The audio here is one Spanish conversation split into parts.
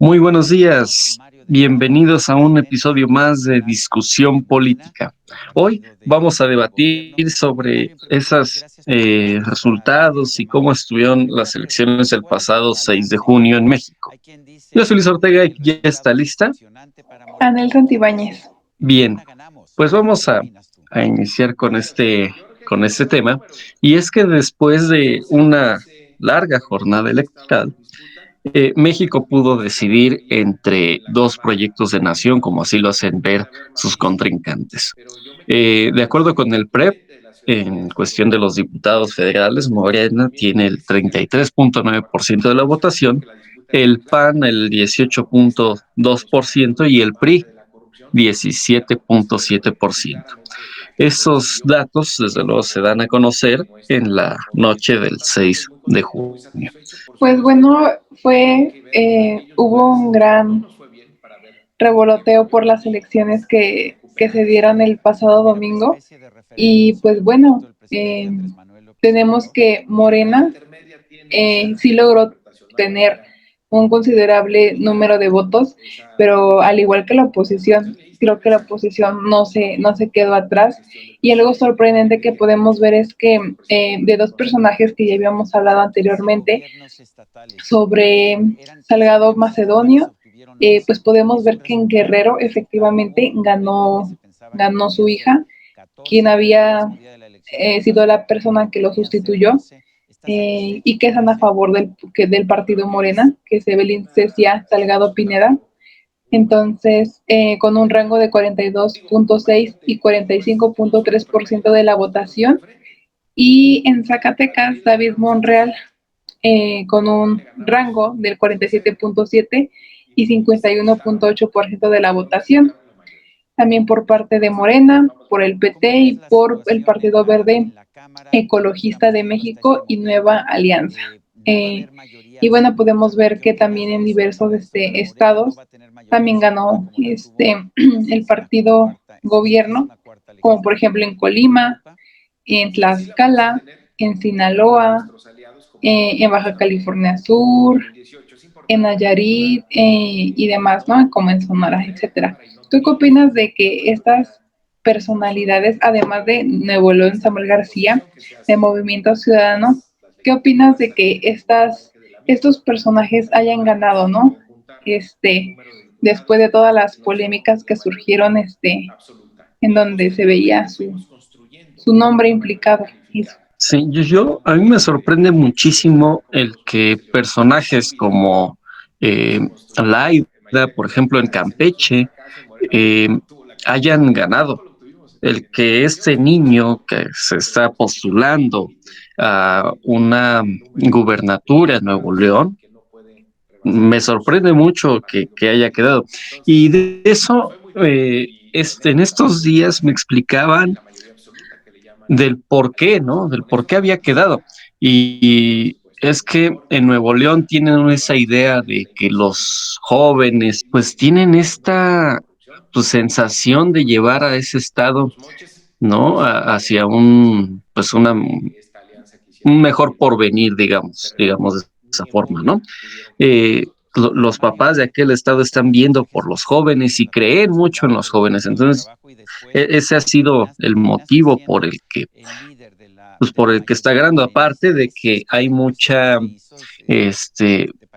Muy buenos días. Bienvenidos a un episodio más de Discusión Política. Hoy vamos a debatir sobre esos resultados y cómo estuvieron las elecciones del pasado 6 de junio en México. Yo soy Luis Ortega y ya está lista. Anel Santibáñez. Bien, pues vamos a iniciar con este tema. Y es que después de una larga jornada electoral, México pudo decidir entre dos proyectos de nación, como así lo hacen ver sus contrincantes. De acuerdo con el PREP, en cuestión de los diputados federales, Morena tiene el 33.9% de la votación, el PAN el 18.2% y el PRI 17.7%. Esos datos, desde luego, se dan a conocer en la noche del 6 de junio. Pues bueno, hubo un gran revoloteo por las elecciones que se dieron el pasado domingo y pues bueno, tenemos que Morena sí logró tener un considerable número de votos, pero al igual que la oposición, creo que la oposición no se quedó atrás. Y algo sorprendente que podemos ver es que de dos personajes que ya habíamos hablado anteriormente sobre Salgado Macedonio, pues podemos ver que en Guerrero efectivamente ganó su hija, quien había sido la persona que lo sustituyó, y que están a favor del partido Morena, que es Evelyn Cecia Salgado Pineda. Entonces, con un rango de 42.6 y 45.3% de la votación. Y en Zacatecas, David Monreal, con un rango del 47.7 y 51.8% de la votación. También por parte de Morena, por el PT y por el Partido Verde Ecologista de México y Nueva Alianza. Y bueno, podemos ver que también en diversos estados también ganó el partido gobierno, como por ejemplo en Colima, en Tlaxcala, en Sinaloa, en Baja California Sur, en Nayarit y demás, ¿no? Como en Sonora, etcétera. ¿Tú qué opinas de que estas personalidades, además de Nuevo León, Samuel García, de Movimiento Ciudadano, qué opinas de que estos personajes hayan ganado, ¿no? Después de todas las polémicas que surgieron, en donde se veía su nombre implicado. Sí, a mí me sorprende muchísimo el que personajes como eh, Laida, por ejemplo, en Campeche, eh, hayan ganado. El que este niño que se está postulando a una gubernatura en Nuevo León, me sorprende mucho que haya quedado. Y de eso, en estos días me explicaban del por qué, ¿no? Del por qué había quedado. Y es que en Nuevo León tienen esa idea de que los jóvenes pues tienen esta pues, sensación de llevar a ese estado, ¿no? Hacia un mejor porvenir, digamos de esa forma, ¿no? Los papás de aquel estado están viendo por los jóvenes y creen mucho en los jóvenes. Entonces, ese ha sido el motivo por el que está ganando, aparte de que hay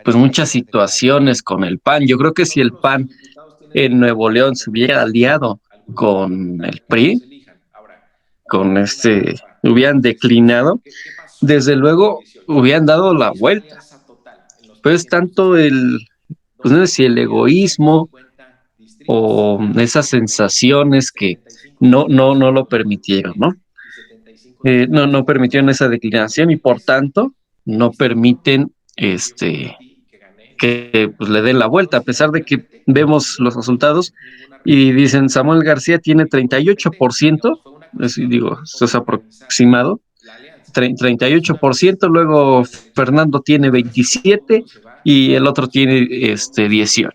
pues muchas situaciones con el PAN. Yo creo que si el PAN en Nuevo León se hubiera aliado con el PRI, hubieran declinado, desde luego hubieran dado la vuelta. Pero es tanto pues no sé si el egoísmo o esas sensaciones que no lo permitieron, ¿no? No permitieron esa declinación y por tanto no permiten que pues, le den la vuelta, a pesar de que vemos los resultados y dicen Samuel García tiene 38%, digo, esto es aproximado, 38%, luego Fernando tiene 27% y el otro tiene 18%.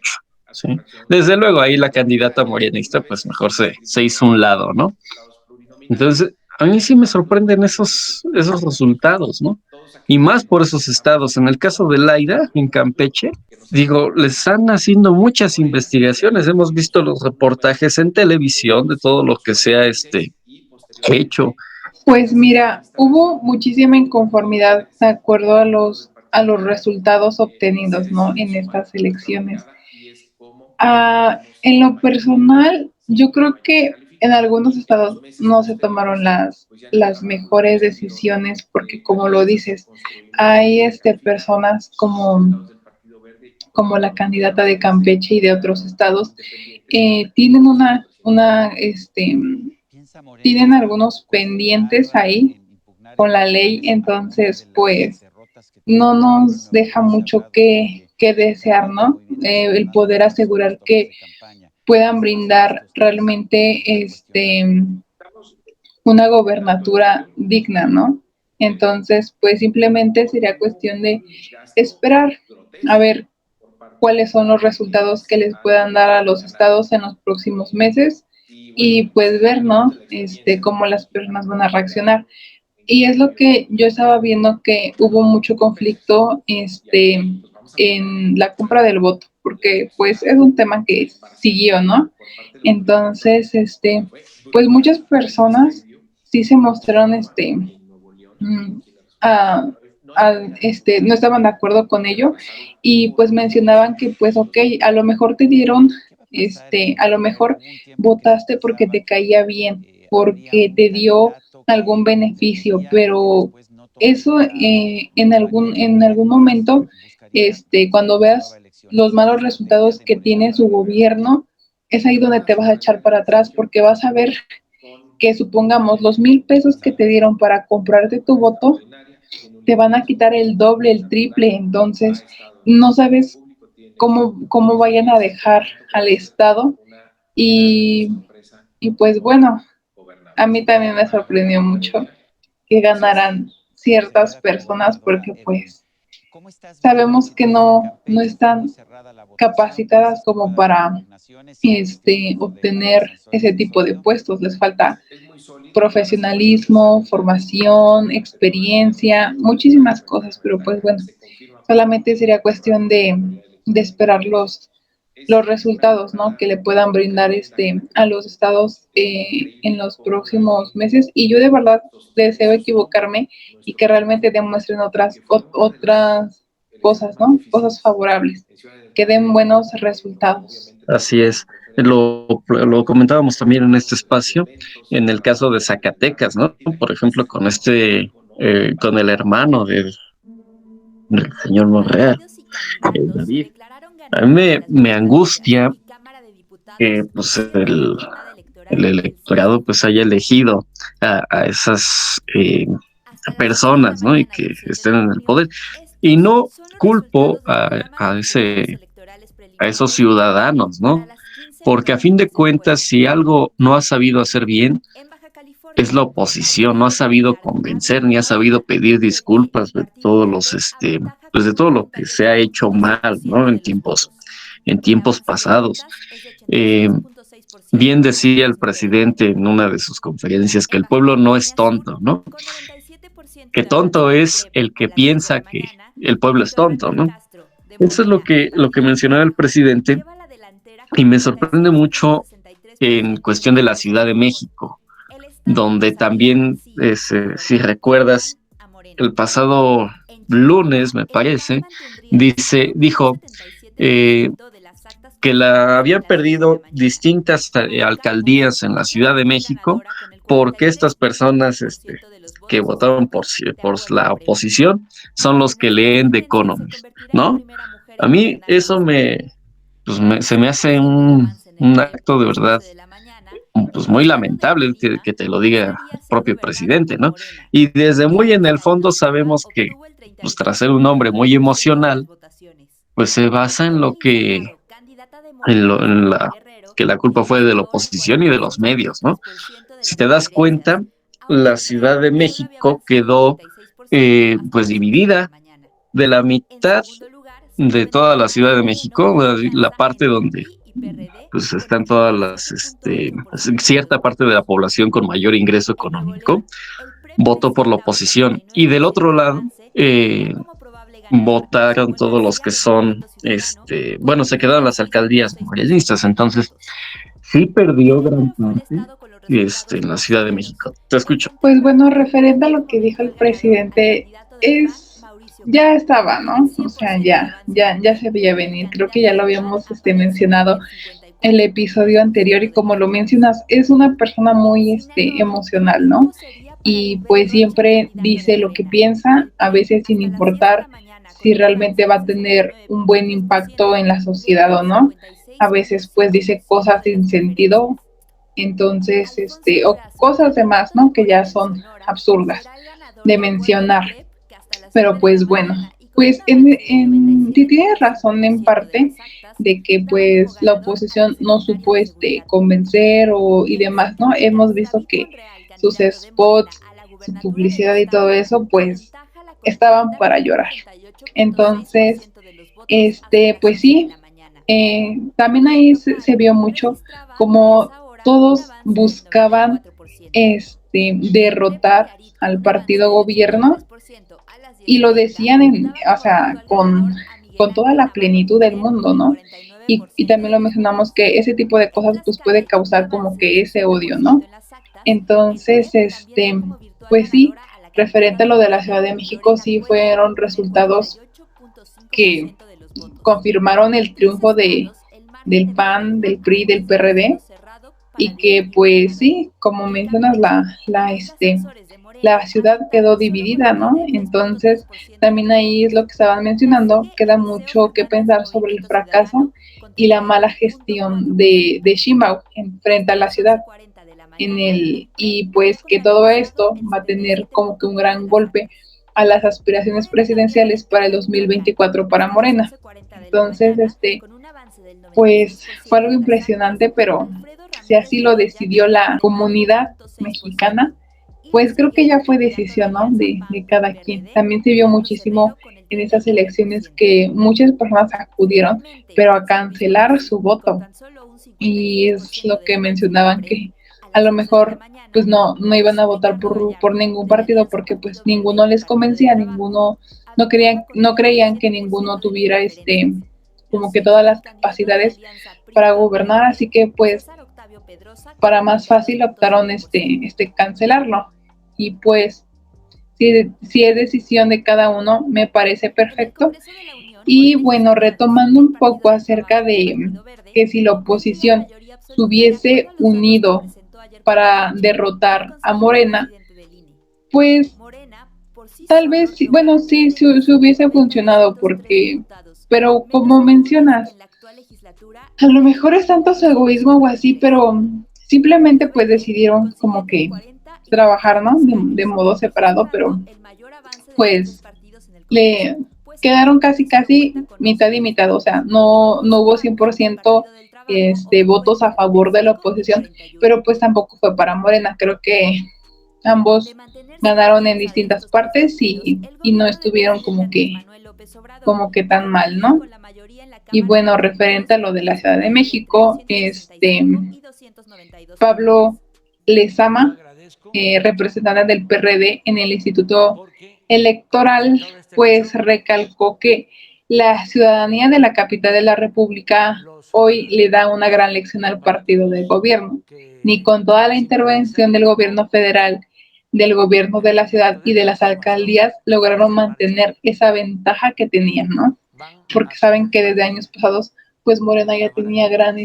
¿Sí? Desde luego ahí la candidata morenista pues mejor se hizo un lado, ¿no? Entonces, a mí sí me sorprenden esos resultados, ¿no? y más por esos estados. En el caso de Laida, en Campeche, digo, les están haciendo muchas investigaciones. Hemos visto los reportajes en televisión de todo lo que se ha hecho. Pues mira, hubo muchísima inconformidad de acuerdo a los resultados obtenidos, ¿no? En estas elecciones. En lo personal, yo creo que en algunos estados no se tomaron las mejores decisiones porque, como lo dices, hay personas como la candidata de Campeche y de otros estados, tienen tienen algunos pendientes ahí con la ley, entonces pues no nos deja mucho que desear, ¿no? El poder asegurar que puedan brindar realmente una gobernatura digna, ¿no? Entonces, pues simplemente sería cuestión de esperar a ver cuáles son los resultados que les puedan dar a los estados en los próximos meses y pues ver, ¿no? Cómo las personas van a reaccionar. Y es lo que yo estaba viendo que hubo mucho conflicto en la compra del voto, porque pues es un tema que siguió, ¿no? Entonces, pues muchas personas sí se mostraron mm, a, no estaban de acuerdo con ello y pues mencionaban que pues ok, a lo mejor te dieron, a lo mejor votaste porque te caía bien, porque te dio algún beneficio, pero eso en algún momento, cuando veas los malos resultados que tiene su gobierno, es ahí donde te vas a echar para atrás porque vas a ver que supongamos los 1,000 pesos que te dieron para comprarte tu voto, te van a quitar el doble, el triple, entonces no sabes cómo vayan a dejar al Estado y, y pues bueno, a mí también me sorprendió mucho que ganaran ciertas personas porque pues sabemos que no están capacitadas como para obtener ese tipo de puestos, les falta profesionalismo, formación, experiencia, muchísimas cosas, pero pues bueno, solamente sería cuestión de esperar los resultados, ¿no? Que le puedan brindar a los estados en los próximos meses. Y yo de verdad deseo equivocarme y que realmente demuestren otras cosas, ¿no? Cosas favorables, que den buenos resultados. Así es. Lo comentábamos también en este espacio, en el caso de Zacatecas, ¿no? Por ejemplo, con con el hermano del señor Monreal, David. A mí me angustia que pues el electorado pues haya elegido a esas personas, ¿no? Y que estén en el poder. Y no culpo a esos ciudadanos, ¿no? Porque a fin de cuentas, si algo no ha sabido hacer bien, es la oposición, no ha sabido convencer, ni ha sabido pedir disculpas de pues de todo lo que se ha hecho mal, ¿no? En tiempos pasados. Eh, Bien decía el presidente en una de sus conferencias que el pueblo no es tonto, ¿no? Que tonto es el que piensa que el pueblo es tonto, ¿no? Eso es lo que mencionaba el presidente y me sorprende mucho en cuestión de la Ciudad de México, donde también, si recuerdas, el pasado lunes, me parece, dijo eh, que la habían perdido distintas alcaldías en la Ciudad de México porque estas personas que votaron por la oposición son los que leen The Economist, ¿no? A mí eso se me hace un acto de verdad pues muy lamentable que te lo diga el propio presidente, ¿no? Y desde muy en el fondo sabemos que, pues tras ser un hombre muy emocional, pues se basa en en que la culpa fue de la oposición y de los medios, ¿no? Si te das cuenta, la Ciudad de México quedó pues dividida de la mitad de toda la Ciudad de México, la parte donde pues están todas cierta parte de la población con mayor ingreso económico, votó por la oposición. Y del otro lado, votaron todos los que son, bueno, se quedaron las alcaldías morenistas. Entonces, sí perdió gran parte, en la Ciudad de México. Te escucho. Pues bueno, referente a lo que dijo el presidente, es ya estaba, ¿no? O sea, ya se veía venir. Creo que ya lo habíamos mencionado el episodio anterior y como lo mencionas, es una persona muy emocional, ¿no? Y pues siempre dice lo que piensa, a veces sin importar si realmente va a tener un buen impacto en la sociedad o no. A veces pues dice cosas sin sentido, entonces, o cosas demás, ¿no? Que ya son absurdas de mencionar. Pero pues bueno, pues sí tienes razón en parte de que pues la oposición no supo convencer y demás, ¿no? Hemos visto que sus spots, su publicidad y todo eso, pues estaban para llorar. Entonces, pues sí, también ahí se vio mucho como todos buscaban derrotar al partido gobierno y lo decían o sea, con toda la plenitud del mundo, ¿no? Y también lo mencionamos que ese tipo de cosas pues puede causar como que ese odio, ¿no? Entonces, pues sí, referente a lo de la Ciudad de México, sí fueron resultados que confirmaron el triunfo del PAN, del PRI, del PRD, y que pues sí, como mencionas, la ciudad quedó dividida, ¿no? Entonces, también ahí es lo que estaban mencionando, queda mucho que pensar sobre el fracaso y la mala gestión de Sheinbaum frente a la ciudad. Y pues que todo esto va a tener como que un gran golpe a las aspiraciones presidenciales para el 2024 para Morena. Entonces, pues fue algo impresionante, pero si así lo decidió la comunidad mexicana, pues creo que ya fue decisión, ¿no? De cada quien. También se vio muchísimo en esas elecciones que muchas personas acudieron, pero a cancelar su voto. Y es lo que mencionaban que a lo mejor pues no iban a votar por ningún partido porque pues ninguno les convencía, ninguno, no creían que ninguno tuviera como que todas las capacidades para gobernar, así que pues para más fácil optaron cancelarlo. Y pues si es decisión de cada uno, me parece perfecto. Y bueno, retomando un poco acerca de que si la oposición se hubiese unido para derrotar a Morena, pues tal vez, bueno, sí, se hubiese funcionado pero como mencionas, a lo mejor es tanto su egoísmo o así, pero simplemente pues decidieron como que trabajar, ¿no? De modo separado, pero pues le quedaron casi mitad y mitad, o sea, no hubo 100% votos a favor de la oposición, pero pues tampoco fue para Morena, creo que ambos ganaron en distintas partes y no estuvieron como que tan mal, ¿no? Y bueno, referente a lo de la Ciudad de México, Pablo Lezama, representante del PRD en el Instituto Electoral, pues recalcó que la ciudadanía de la capital de la República hoy le da una gran lección al partido del gobierno. Ni con toda la intervención del gobierno federal, del gobierno de la ciudad y de las alcaldías lograron mantener esa ventaja que tenían, ¿no? Porque saben que desde años pasados, pues Morena ya tenía gran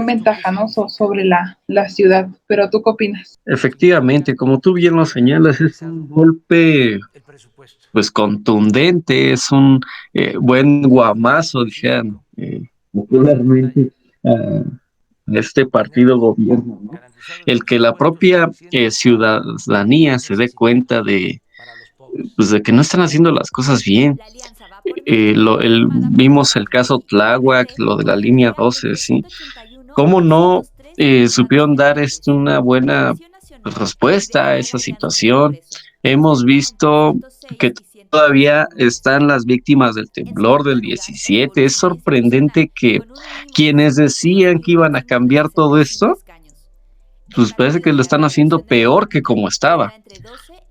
ventaja, ¿no? Sobre la ciudad. Pero ¿tú qué opinas? Efectivamente, como tú bien lo señalas, es un golpe pues contundente, es un buen guamazo, dijeran popularmente, a este partido gobierno, ¿no? El que la propia ciudadanía se dé cuenta pues de que no están haciendo las cosas bien. Vimos el caso Tláhuac, lo de la línea 12, ¿sí? ¿Cómo no supieron dar una buena respuesta a esa situación? Hemos visto que todavía están las víctimas del temblor del 17. Es sorprendente que quienes decían que iban a cambiar todo esto pues parece que lo están haciendo peor que como estaba.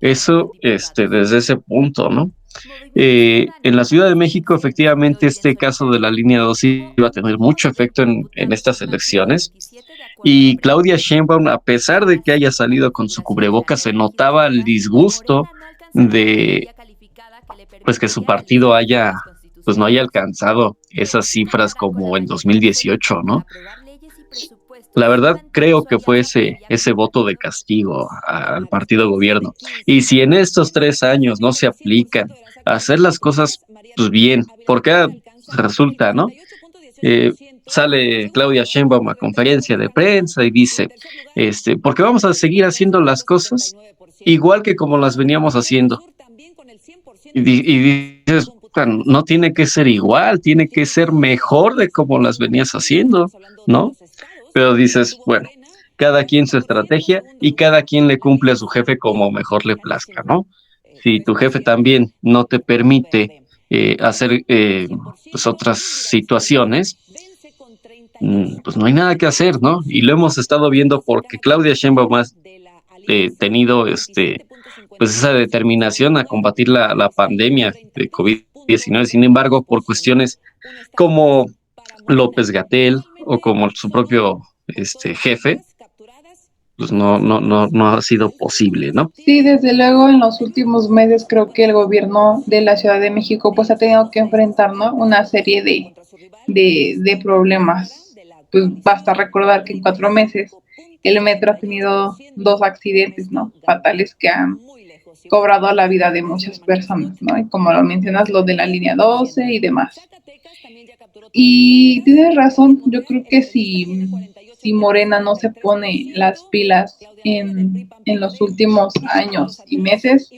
Eso, desde ese punto, ¿no? En la Ciudad de México, efectivamente, este caso de la línea 2 iba a tener mucho efecto en estas elecciones. Y Claudia Sheinbaum, a pesar de que haya salido con su cubrebocas, se notaba el disgusto de, pues, que su partido pues, no haya alcanzado esas cifras como en 2018, ¿no? La verdad, creo que fue ese voto de castigo al partido gobierno. Y si en estos 3 años no se aplican a hacer las cosas, pues bien, porque resulta, ¿no? Eh, Sale Claudia Sheinbaum a conferencia de prensa y dice, porque vamos a seguir haciendo las cosas igual que como las veníamos haciendo. Y dices, "Bueno, no tiene que ser igual, tiene que ser mejor de como las venías haciendo, ¿no?" Pero dices, bueno, cada quien su estrategia y cada quien le cumple a su jefe como mejor le plazca, ¿no? Si tu jefe también no te permite hacer pues otras situaciones, pues no hay nada que hacer, ¿no? Y lo hemos estado viendo porque Claudia Sheinbaum ha tenido pues esa determinación a combatir la pandemia de COVID-19. Sin embargo, por cuestiones como López Gatel o como su propio jefe, pues no ha sido posible, ¿no? Sí, desde luego en los últimos meses creo que el gobierno de la Ciudad de México pues ha tenido que enfrentar, ¿no?, una serie de problemas. Pues basta recordar que en 4 meses el metro ha tenido 2 accidentes, ¿no?, fatales que han cobrado la vida de muchas personas, ¿no? Y como lo mencionas, lo de la línea 12 y demás. Y tienes razón, yo creo que si Morena no se pone las pilas en los últimos años y meses,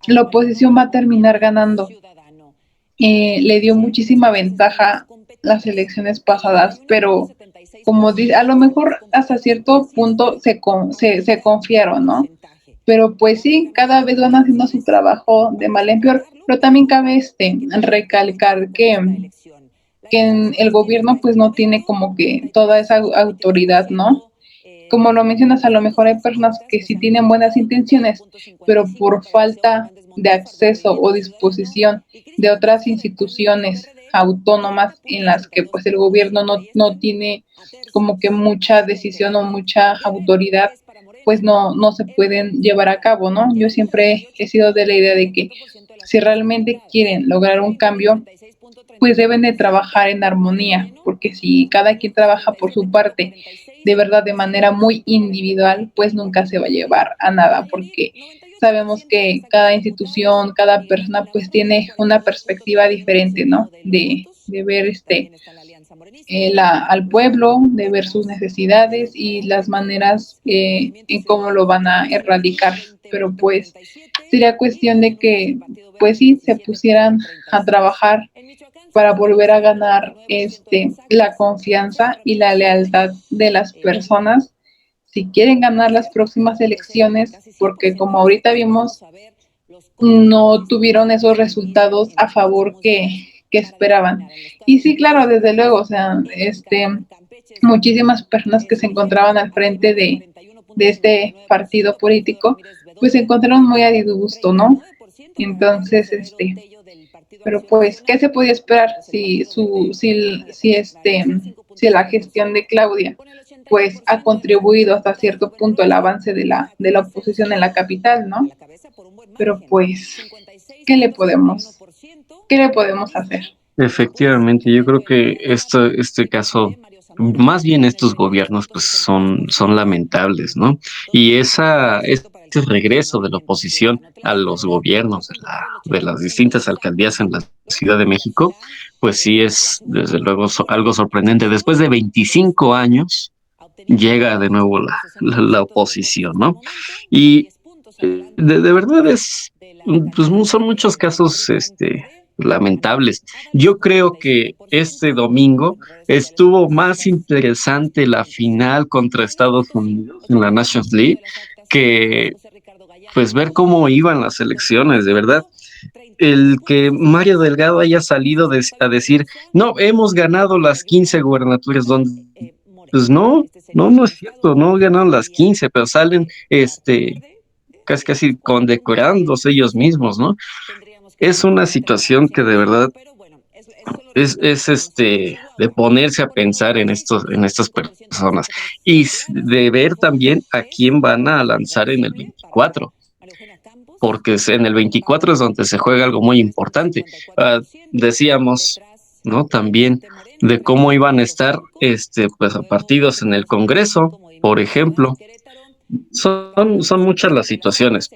la oposición va a terminar ganando. Le dio muchísima ventaja las elecciones pasadas, pero como dice, a lo mejor hasta cierto punto se confiaron, ¿no? Pero pues sí, cada vez van haciendo su trabajo de mal en peor, pero también cabe recalcar que en el gobierno pues no tiene como que toda esa autoridad, ¿no? Como lo mencionas, a lo mejor hay personas que sí tienen buenas intenciones, pero por falta de acceso o disposición de otras instituciones autónomas en las que pues el gobierno no tiene como que mucha decisión o mucha autoridad, pues no se pueden llevar a cabo, ¿no? Yo siempre he sido de la idea de que si realmente quieren lograr un cambio, pues deben de trabajar en armonía, porque si cada quien trabaja por su parte, de verdad de manera muy individual, pues nunca se va a llevar a nada, porque sabemos que cada institución, cada persona, pues tiene una perspectiva diferente, ¿no? De ver al pueblo, de ver sus necesidades y las maneras en cómo lo van a erradicar. Pero pues sería cuestión de que, pues sí, se pusieran a trabajar para volver a ganar la confianza y la lealtad de las personas si quieren ganar las próximas elecciones, porque como ahorita vimos, no tuvieron esos resultados a favor que esperaban. Y sí, claro, desde luego, o sea, muchísimas personas que se encontraban al frente de este partido político, pues se encontraron muy a disgusto, ¿no? Entonces, pero pues, ¿qué se podía esperar si la gestión de Claudia pues ha contribuido hasta cierto punto al avance de la oposición en la capital, ¿no? Pero pues, ¿qué le podemos, qué le podemos hacer? Efectivamente, yo creo que este caso, más bien estos gobiernos, pues son lamentables, ¿no? Y ese regreso de la oposición a los gobiernos de las distintas alcaldías en la Ciudad de México, pues sí es desde luego algo sorprendente. Después de 25 años, llega de nuevo la oposición, ¿no? Y de verdad pues son muchos casos, lamentables. Yo creo que este domingo estuvo más interesante la final contra Estados Unidos en la Nations League que pues ver cómo iban las elecciones, de verdad. El que Mario Delgado haya salido a decir, no, hemos ganado las 15 gubernaturas donde Pues no, no, no es cierto, no ganaron las 15, pero salen, casi, casi condecorándose ellos mismos, ¿no? Es una situación que de verdad es de ponerse a pensar en estas personas y de ver también a quién van a lanzar en el 24, porque en el 24 es donde se juega algo muy importante. Decíamos, ¿no? También de cómo iban a estar, pues, partidos en el Congreso, por ejemplo. Son muchas las situaciones.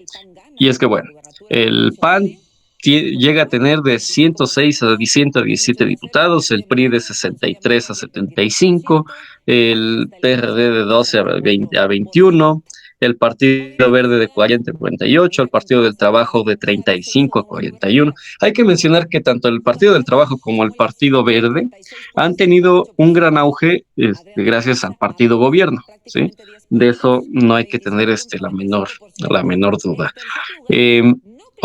Y es que, bueno, el PAN llega a tener de 106 a 117 diputados, el PRI de 63 a 75, el PRD de 12 a 20 a 21, el Partido Verde de 40 a 48, el Partido del Trabajo de 35 a 41. Hay que mencionar que tanto el Partido del Trabajo como el Partido Verde han tenido un gran auge, gracias al partido gobierno, ¿sí? De eso no hay que tener, la menor duda. Eh,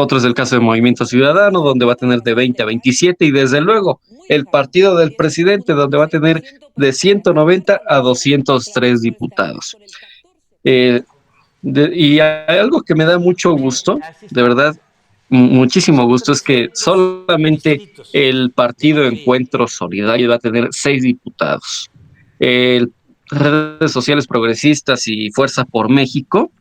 Otro es el caso de Movimiento Ciudadano, donde va a tener de 20 a 27, y desde luego el partido del presidente, donde va a tener de 190 a 203 diputados. Eh, y hay algo que me da mucho gusto, de verdad, muchísimo gusto, es que solamente el partido Encuentro Solidario va a tener 6 diputados. El redes sociales progresistas y Fuerza por México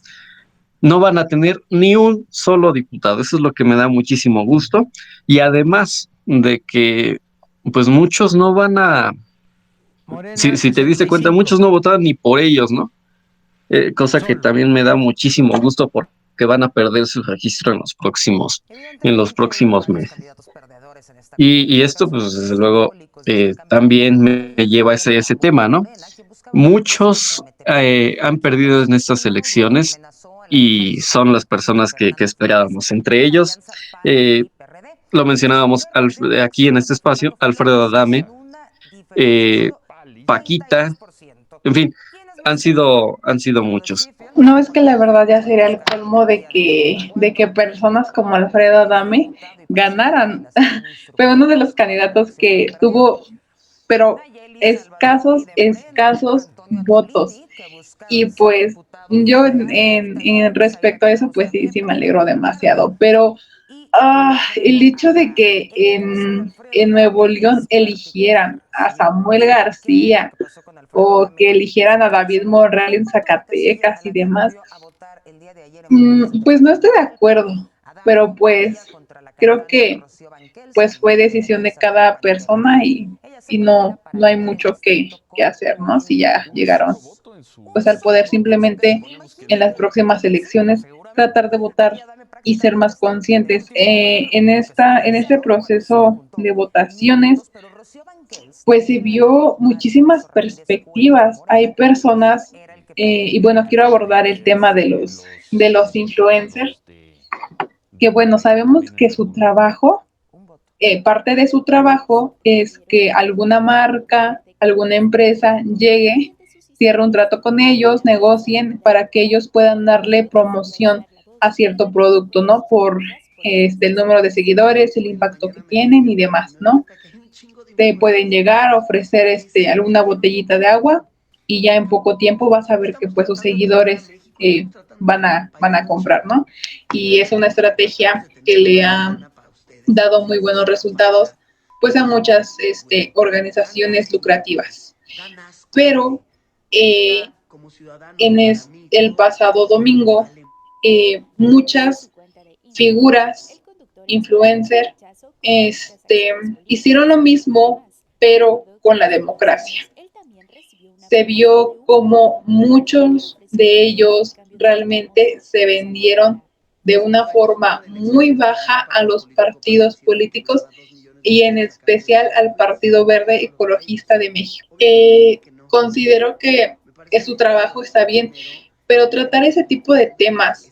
no van a tener ni un solo diputado. Eso es lo que me da muchísimo gusto. Y además de que, pues muchos no van a, si te diste cuenta, muchos no votaron ni por ellos, ¿no? Cosa que también me da muchísimo gusto porque van a perder su registro en los próximos meses. Y esto, pues desde luego, también me lleva a ese tema, ¿no? Muchos han perdido en estas elecciones y son las personas que esperábamos. Entre ellos, eh, lo mencionábamos aquí en este espacio, Alfredo Adame, eh, Paquita, en fin, han sido muchos. No, es que la verdad ya sería el colmo de que personas como Alfredo Adame ganaran. Fue uno de los candidatos que tuvo, pero escasos votos. Y pues yo en respecto a eso, pues sí, sí me alegro demasiado. Pero el hecho de que en Nuevo León eligieran a Samuel García o que eligieran a David Monreal en Zacatecas y demás, pues no estoy de acuerdo, pero pues creo que pues fue decisión de cada persona y no hay mucho que hacer, ¿no? Si ya llegaron pues al poder, simplemente en las próximas elecciones tratar de votar y ser más conscientes. En este proceso de votaciones, pues se vio muchísimas perspectivas. Hay personas, y bueno, quiero abordar el tema de los influencers, que bueno, sabemos que su trabajo, parte de su trabajo es que alguna marca, alguna empresa llegue, cierre un trato con ellos, negocien para que ellos puedan darle promoción a cierto producto, ¿no? Por el número de seguidores, el impacto que tienen y demás, ¿no? Te pueden llegar a ofrecer alguna botellita de agua y ya en poco tiempo vas a ver que pues sus seguidores van a comprar, ¿no? Y es una estrategia que le ha dado muy buenos resultados pues a muchas organizaciones lucrativas. Pero eh, el pasado domingo, muchas figuras, influencers, hicieron lo mismo, pero con la democracia. Se vio como muchos de ellos realmente se vendieron de una forma muy baja a los partidos políticos y en especial al Partido Verde Ecologista de México. Considero que su trabajo está bien, pero tratar ese tipo de temas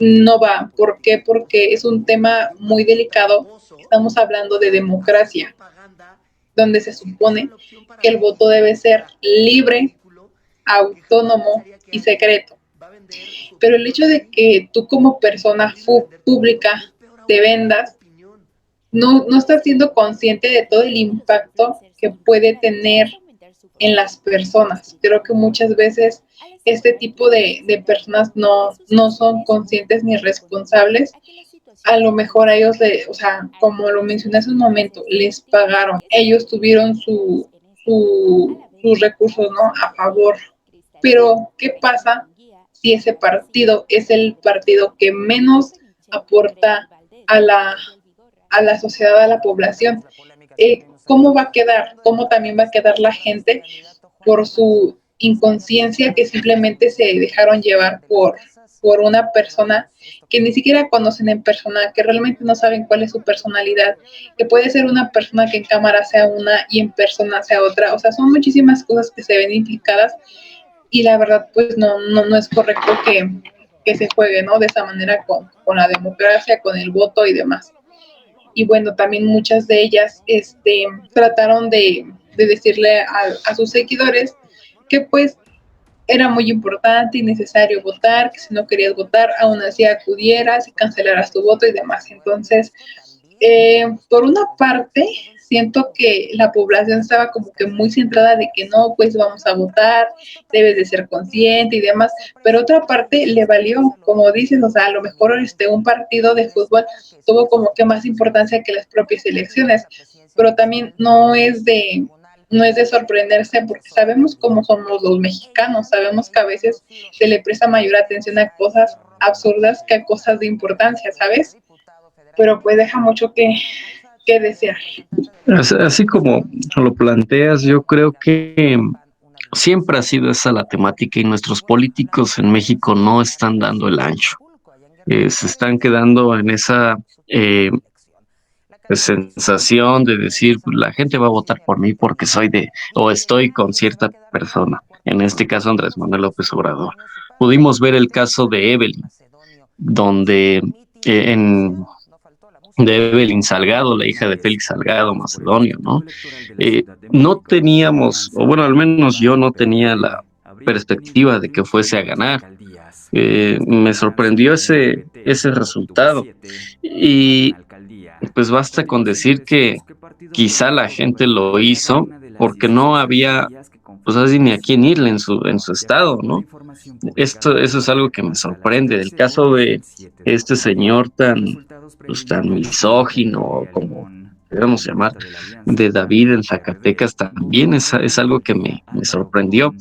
no va. ¿Por qué? Porque es un tema muy delicado. Estamos hablando de democracia, donde se supone que el voto debe ser libre, autónomo y secreto. Pero el hecho de que tú como persona pública te vendas, no estás siendo consciente de todo el impacto que puede tener en las personas. Creo que muchas veces este tipo de personas no son conscientes ni responsables. A lo mejor a ellos, o sea, como lo mencioné hace un momento, les pagaron. Ellos tuvieron sus recursos, ¿no? A favor. Pero, ¿qué pasa si ese partido es el partido que menos aporta a la sociedad, a la población? ¿Cómo va a quedar? ¿Cómo también va a quedar la gente por su inconsciencia que simplemente se dejaron llevar por una persona que ni siquiera conocen en persona, que realmente no saben cuál es su personalidad, que puede ser una persona que en cámara sea una y en persona sea otra? O sea, son muchísimas cosas que se ven implicadas y la verdad pues no es correcto que se juegue, ¿no? De esa manera con la democracia, con el voto y demás. Y bueno, también muchas de ellas trataron de decirle a sus seguidores que pues era muy importante y necesario votar, que si no querías votar, aún así acudieras y cancelaras tu voto y demás. Entonces, por una parte, siento que la población estaba como que muy centrada de que no, pues vamos a votar, debes de ser consciente y demás, pero otra parte le valió, como dices, o sea, a lo mejor un partido de fútbol tuvo como que más importancia que las propias elecciones, pero también no es de sorprenderse porque sabemos cómo somos los mexicanos, sabemos que a veces se le presta mayor atención a cosas absurdas que a cosas de importancia, ¿sabes? Pero pues deja mucho que desear. Así como lo planteas, yo creo que siempre ha sido esa la temática y nuestros políticos en México no están dando el ancho. Se están quedando en esa sensación de decir, pues, la gente va a votar por mí porque soy de o estoy con cierta persona. En este caso, Andrés Manuel López Obrador. Pudimos ver el caso de Evelyn, donde en de Evelyn Salgado, la hija de Félix Salgado Macedonio, ¿no? No teníamos, o bueno, al menos yo no tenía la perspectiva de que fuese a ganar. Me sorprendió ese resultado. Y pues basta con decir que quizá la gente lo hizo porque no había, pues así ni a quién irle en su estado, ¿no? Eso es algo que me sorprende. El caso de este señor tan misógino, como queremos llamar, de David en Zacatecas, también es algo que me sorprendió.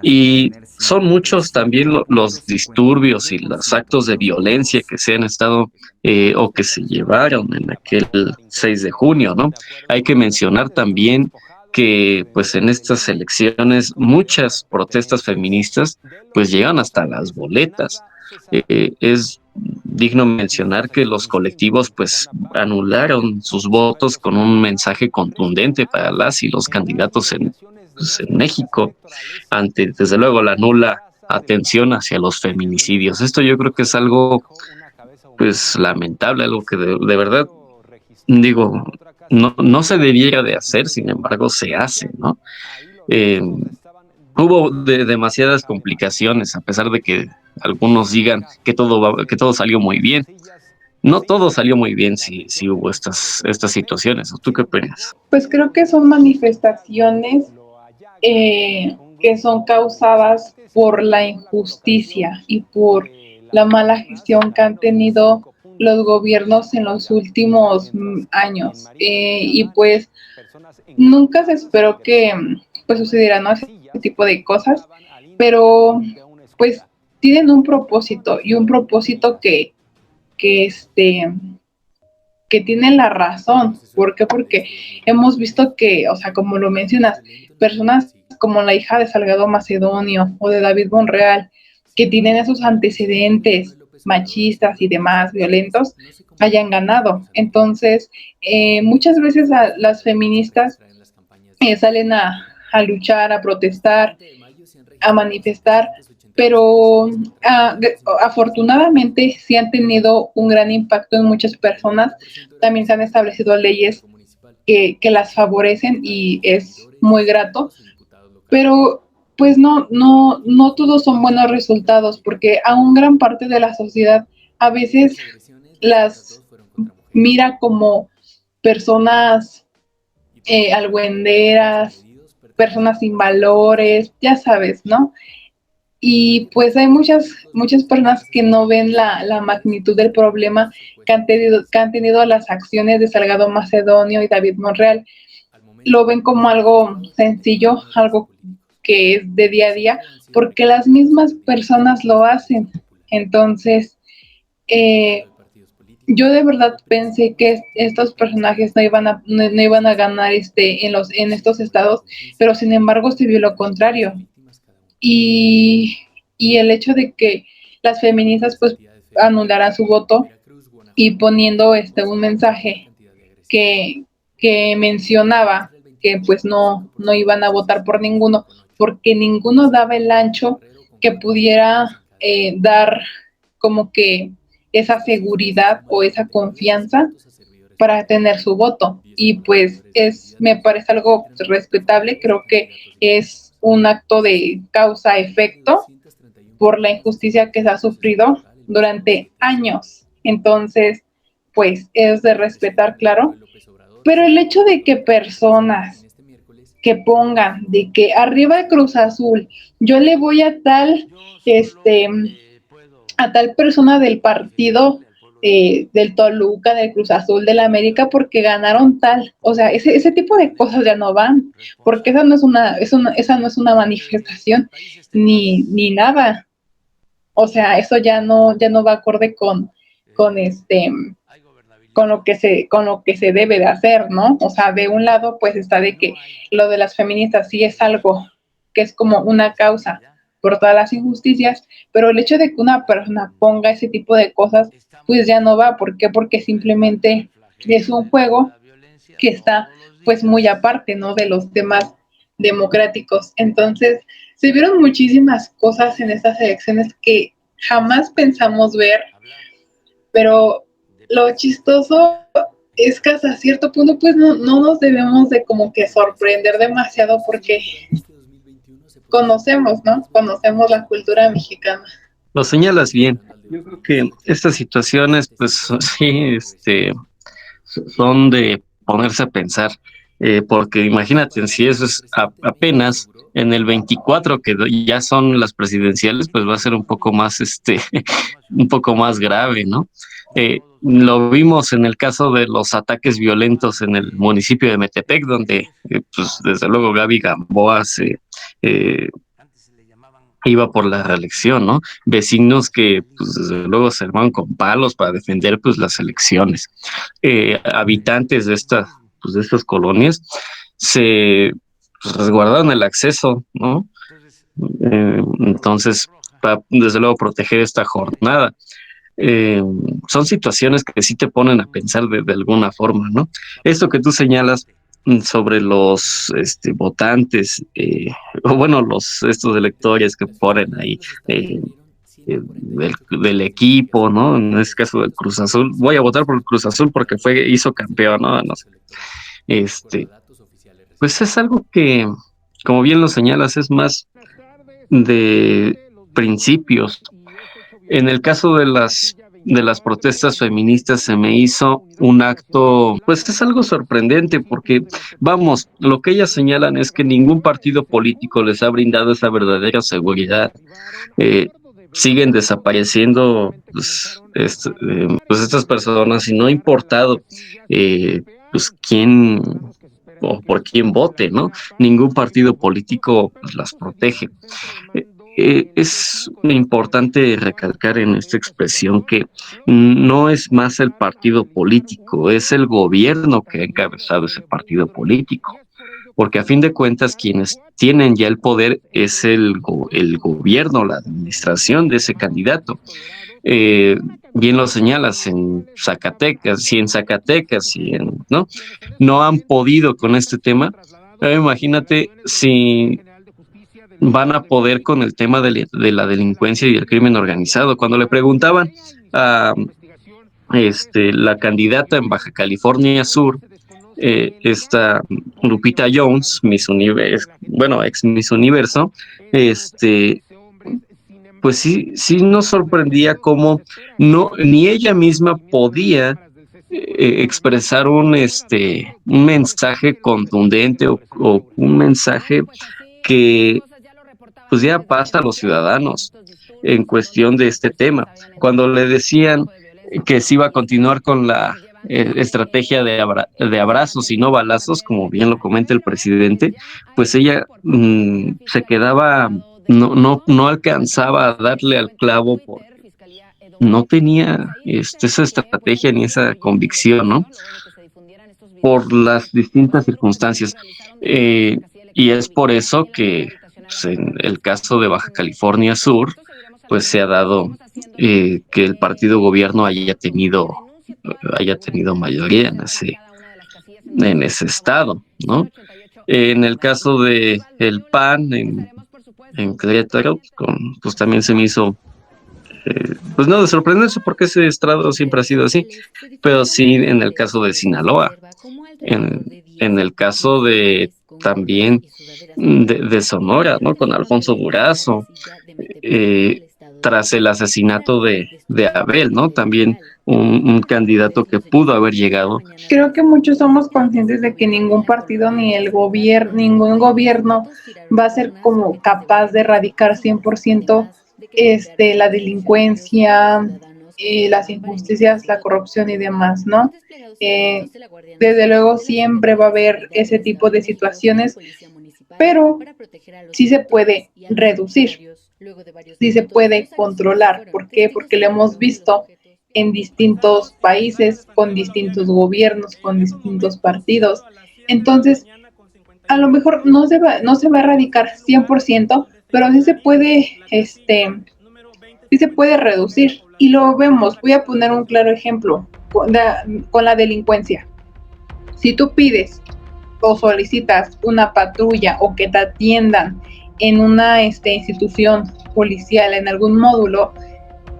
Y son muchos también los disturbios y los actos de violencia que se han estado o que se llevaron en aquel 6 de junio, ¿no? Hay que mencionar también que pues en estas elecciones muchas protestas feministas pues llegan hasta las boletas. Es digno mencionar que los colectivos pues anularon sus votos con un mensaje contundente para las y los candidatos en México ante desde luego la nula atención hacia los feminicidios. Esto yo creo que es algo pues lamentable, algo que de verdad digo no se debiera de hacer, sin embargo se hace, ¿no? Eh, Hubo demasiadas complicaciones, a pesar de que algunos digan que que todo salió muy bien. No todo salió muy bien si hubo estas situaciones. ¿Tú qué opinas? Pues creo que son manifestaciones que son causadas por la injusticia y por la mala gestión que han tenido los gobiernos en los últimos años. Y pues nunca se esperó que pues sucediera, ¿no? Ese tipo de cosas, pero pues tienen un propósito y un propósito que que tienen la razón. ¿Por qué? Porque hemos visto que, o sea, como lo mencionas, personas como la hija de Salgado Macedonio o de David Monreal, que tienen esos antecedentes machistas y demás violentos, hayan ganado. Entonces, muchas veces las feministas salen a luchar, a protestar, a manifestar, pero afortunadamente sí han tenido un gran impacto en muchas personas. También se han establecido leyes que las favorecen y es muy grato, pero pues no todos son buenos resultados porque aún gran parte de la sociedad a veces las mira como personas albuenderas, personas sin valores, ya sabes, ¿no? Y pues hay muchas personas que no ven la magnitud del problema que han tenido las acciones de Salgado Macedonio y David Monreal. Lo ven como algo sencillo, algo que es de día a día, porque las mismas personas lo hacen. Entonces, eh, yo de verdad pensé que estos personajes no iban a ganar en estos estados, pero sin embargo se vio lo contrario. Y, y el hecho de que las feministas pues anularan su voto y poniendo un mensaje que, que mencionaba que pues no iban a votar por ninguno, porque ninguno daba el ancho que pudiera dar como que esa seguridad o esa confianza para tener su voto. Y pues me parece algo respetable, creo que es un acto de causa-efecto por la injusticia que se ha sufrido durante años. Entonces, pues es de respetar, claro, pero el hecho de que personas que pongan de que arriba de Cruz Azul yo le voy este, a tal persona del partido del Toluca, del Cruz Azul, del América, porque ganaron tal. O sea, ese tipo de cosas ya no van, porque esa no es una manifestación ni nada. O sea, eso ya no va acorde con con lo que se debe de hacer, ¿no? O sea, de un lado pues está de que lo de las feministas sí es algo que es como una causa por todas las injusticias, pero el hecho de que una persona ponga ese tipo de cosas, pues ya no va. ¿Por qué? Porque simplemente es un juego que está pues muy aparte, ¿no? De los temas democráticos. Entonces, se vieron muchísimas cosas en estas elecciones que jamás pensamos ver, pero lo chistoso es que hasta cierto punto pues no nos debemos de como que sorprender demasiado porque conocemos, ¿no? Conocemos la cultura mexicana. Lo señalas bien. Yo creo que estas situaciones, pues sí, son de ponerse a pensar, porque imagínate, si eso es apenas en el 24 que ya son las presidenciales, pues va a ser un poco más, un poco más grave, ¿no? Lo vimos en el caso de los ataques violentos en el municipio de Metepec, donde, pues desde luego Gaby Gamboa eh, iba por la reelección, ¿no? Vecinos que, pues, desde luego se armaban con palos para defender, pues, las elecciones. Habitantes de pues, de estas colonias se pues, resguardaron el acceso, ¿no? Entonces, para, desde luego, proteger esta jornada. Eh, Son situaciones que sí te ponen a pensar de alguna forma, ¿no? Esto que tú señalas sobre los votantes, o bueno, estos electores que ponen ahí del equipo, ¿no? En este caso del Cruz Azul, voy a votar por el Cruz Azul porque hizo campeón, ¿no? No sé. Este, pues es algo que, como bien lo señalas, es más de principios. En el caso de las protestas feministas se me hizo un acto, pues es algo sorprendente porque, vamos, lo que ellas señalan es que ningún partido político les ha brindado esa verdadera seguridad. Eh, Siguen desapareciendo pues estas personas y no ha importado pues quién o por quién vote, ¿no? Ningún partido político pues, las protege. Eh, es importante recalcar en esta expresión que no es más el partido político, es el gobierno que ha encabezado ese partido político, porque a fin de cuentas quienes tienen ya el poder es el gobierno, la administración de ese candidato. Eh, Bien lo señalas en Zacatecas, y en Zacatecas, ¿no? No han podido con este tema. Pero imagínate si van a poder con el tema de la delincuencia y el crimen organizado. Cuando le preguntaban a la candidata en Baja California Sur, esta Lupita Jones, Miss Universo, bueno, ex Miss Universo, pues sí, sí nos sorprendía cómo no, ni ella misma podía expresar un mensaje contundente o un mensaje que pues ya pasa a los ciudadanos en cuestión de este tema. Cuando le decían que se iba a continuar con la estrategia de abrazos y no balazos, como bien lo comenta el presidente, pues ella se quedaba, no alcanzaba a darle al clavo porque no tenía esa estrategia ni esa convicción, ¿no? Por las distintas circunstancias. Eh, y es por eso que pues, en el caso de Baja California Sur, pues se ha dado que el partido gobierno haya tenido mayoría en ese estado, ¿no? En el caso de el PAN en Querétaro, pues también se me hizo, pues no de sorprenderse porque ese estrado siempre ha sido así, pero sí en el caso de Sinaloa, en el caso de también de Sonora, ¿no? Con Alfonso Durazo, eh, tras el asesinato de Abel, ¿no? También un candidato que pudo haber llegado. Creo que muchos somos conscientes de que ningún partido ni el gobierno, ningún gobierno va a ser como capaz de erradicar 100% la delincuencia, las injusticias, la corrupción y demás, ¿no? Eh, Desde luego siempre va a haber ese tipo de situaciones, pero sí se puede reducir, sí se puede controlar. ¿Por qué? Porque lo hemos visto en distintos países, con distintos gobiernos, con distintos partidos. Entonces, a lo mejor no se va a erradicar 100%, pero sí se puede reducir. Y lo vemos, voy a poner un claro ejemplo con la delincuencia. Si tú pides o solicitas una patrulla o que te atiendan en una institución policial, en algún módulo,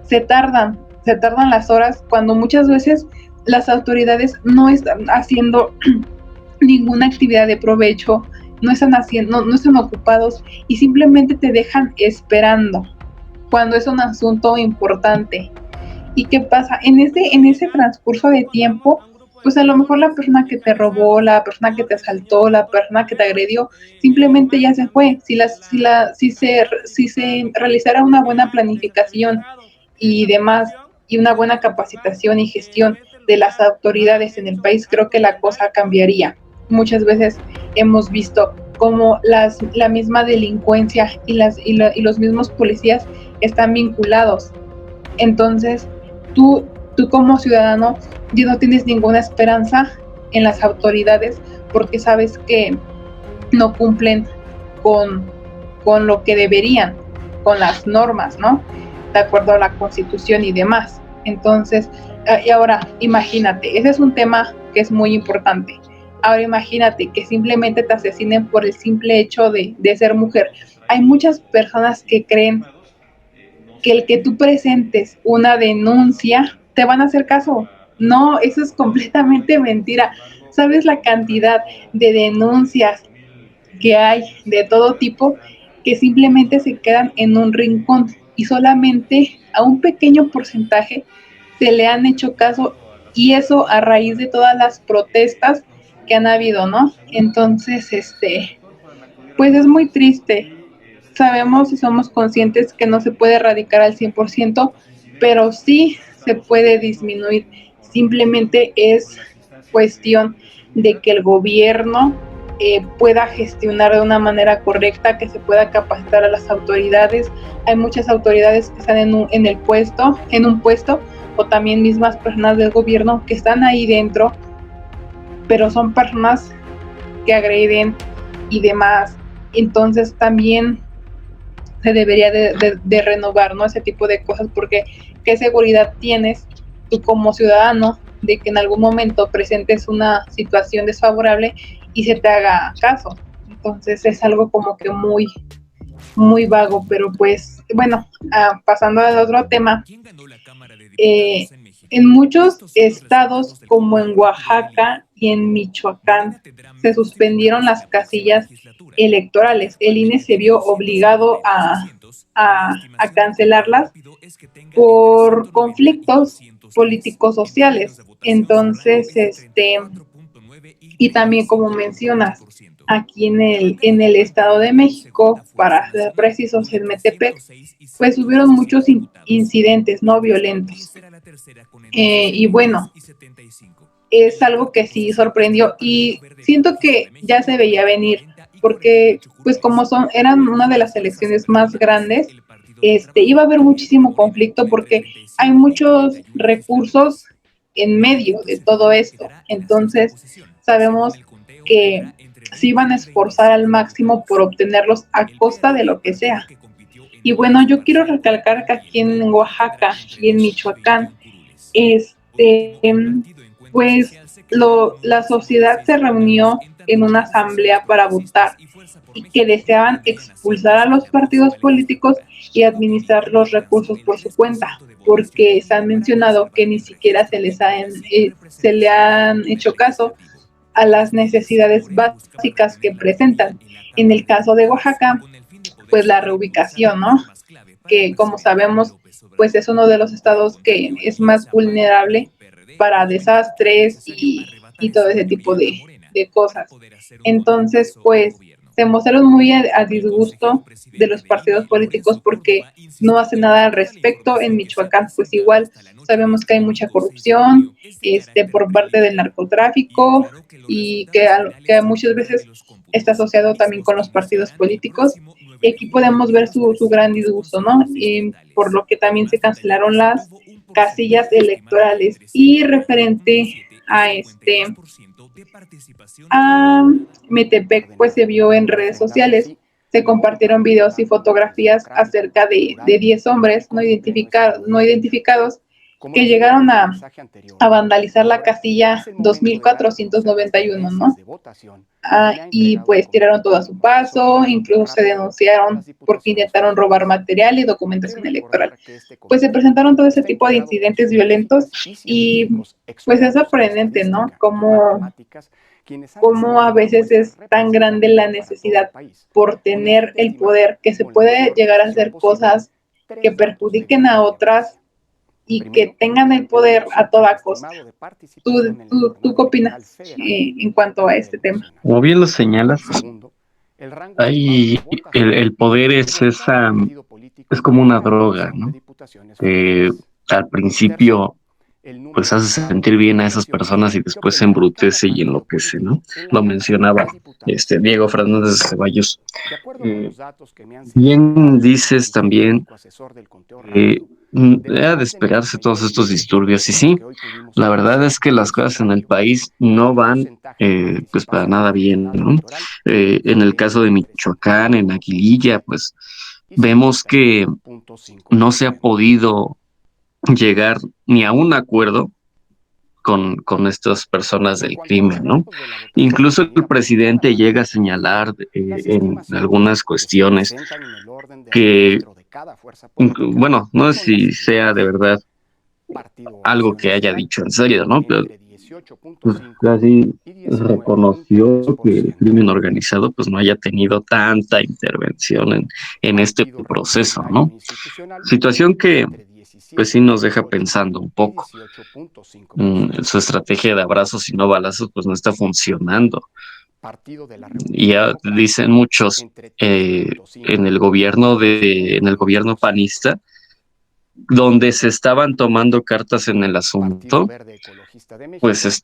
se tardan las horas cuando muchas veces las autoridades no están haciendo ninguna actividad de provecho, no están ocupados y simplemente te dejan esperando cuando es un asunto importante. ¿Y qué pasa? En ese transcurso de tiempo, pues a lo mejor la persona que te robó, la persona que te asaltó, la persona que te agredió, simplemente ya se fue. Si se realizara una buena planificación y demás, y una buena capacitación y gestión de las autoridades en el país, creo que la cosa cambiaría. Muchas veces hemos visto cómo la misma delincuencia y los mismos policías están vinculados. Entonces, tú como ciudadano ya no tienes ninguna esperanza en las autoridades porque sabes que no cumplen con, con lo que deberían, con las normas, ¿no? De acuerdo a la Constitución y demás. Entonces, y ahora, imagínate, ese es un tema que es muy importante. Ahora imagínate que simplemente te asesinen por el simple hecho de ser mujer. Hay muchas personas que creen que el que tú presentes una denuncia te van a hacer caso. No, eso es completamente mentira. ¿Sabes la cantidad de denuncias que hay de todo tipo que simplemente se quedan en un rincón y solamente a un pequeño porcentaje se le han hecho caso y eso a raíz de todas las protestas que han habido, ¿no? Entonces, pues es muy triste. Sabemos y somos conscientes que no se puede erradicar al 100%, pero sí se puede disminuir. Simplemente es cuestión de que el gobierno pueda gestionar de una manera correcta, que se pueda capacitar a las autoridades. Hay muchas autoridades que están en un puesto, o también mismas personas del gobierno que están ahí dentro, pero son personas que agreden y demás. Entonces también se debería de renovar, ¿no? Ese tipo de cosas, porque ¿qué seguridad tienes tú como ciudadano de que en algún momento presentes una situación desfavorable y se te haga caso? Entonces es algo como que muy, muy vago, pero pues bueno, pasando al otro tema, eh, en muchos estados como en Oaxaca y en Michoacán se suspendieron las casillas electorales. El INE se vio obligado a cancelarlas por conflictos políticos sociales. Entonces, y también como mencionas, aquí en el Estado de México, para ser precisos, en Metepec, pues hubieron muchos incidentes no violentos. Y bueno, es algo que sí sorprendió y siento que ya se veía venir porque pues como eran una de las elecciones más grandes, iba a haber muchísimo conflicto porque hay muchos recursos en medio de todo esto. Entonces, sabemos que se iban a esforzar al máximo por obtenerlos a costa de lo que sea. Y bueno, yo quiero recalcar que aquí en Oaxaca y en Michoacán, este, pues la sociedad se reunió en una asamblea para votar y que deseaban expulsar a los partidos políticos y administrar los recursos por su cuenta, porque se han mencionado que ni siquiera se le han hecho caso a las necesidades básicas que presentan. En el caso de Oaxaca, pues la reubicación, ¿no? Que como sabemos, pues es uno de los estados que es más vulnerable para desastres y todo ese tipo de cosas. Entonces, pues se mostraron muy a disgusto de los partidos políticos porque no hacen nada al respecto. En Michoacán, pues igual sabemos que hay mucha corrupción por parte del narcotráfico y que muchas veces está asociado también con los partidos políticos. Y aquí podemos ver su gran disgusto, ¿no? Por lo que también se cancelaron las casillas electorales. Y referente a a Metepec, pues se vio en redes sociales, se compartieron videos y fotografías acerca de 10 hombres no identificados que llegaron a vandalizar la casilla 2491, ¿no? Y pues tiraron todo a su paso, incluso se denunciaron porque intentaron robar material y documentación electoral. Pues se presentaron todo ese tipo de incidentes violentos y pues es sorprendente, ¿no? Cómo a veces es tan grande la necesidad por tener el poder que se puede llegar a hacer cosas que perjudiquen a otras y que tengan el poder a toda costa. ¿Tú qué opinas en cuanto a este tema? Como bien lo señalas, ahí el poder es como una droga, ¿no? Eh, Al principio pues hace sentir bien a esas personas y después se embrutece y enloquece, ¿no? Lo mencionaba Diego Fernández de Ceballos. Eh, Bien dices también, debe despegarse todos estos disturbios. Y sí, la verdad es que las cosas en el país no van pues para nada bien, ¿no? En el caso de Michoacán, en Aguililla, pues vemos que no se ha podido llegar ni a un acuerdo con estas personas del crimen, ¿no? Incluso el presidente llega a señalar en algunas cuestiones que, bueno, no sé si sea de verdad algo que haya dicho en serio, ¿no? Pero pues casi reconoció que el crimen organizado pues no haya tenido tanta intervención en este proceso, ¿no? Situación que pues sí nos deja pensando un poco. Su estrategia de abrazos y no balazos pues no está funcionando. Y ya dicen muchos en el gobierno panista, donde se estaban tomando cartas en el asunto, pues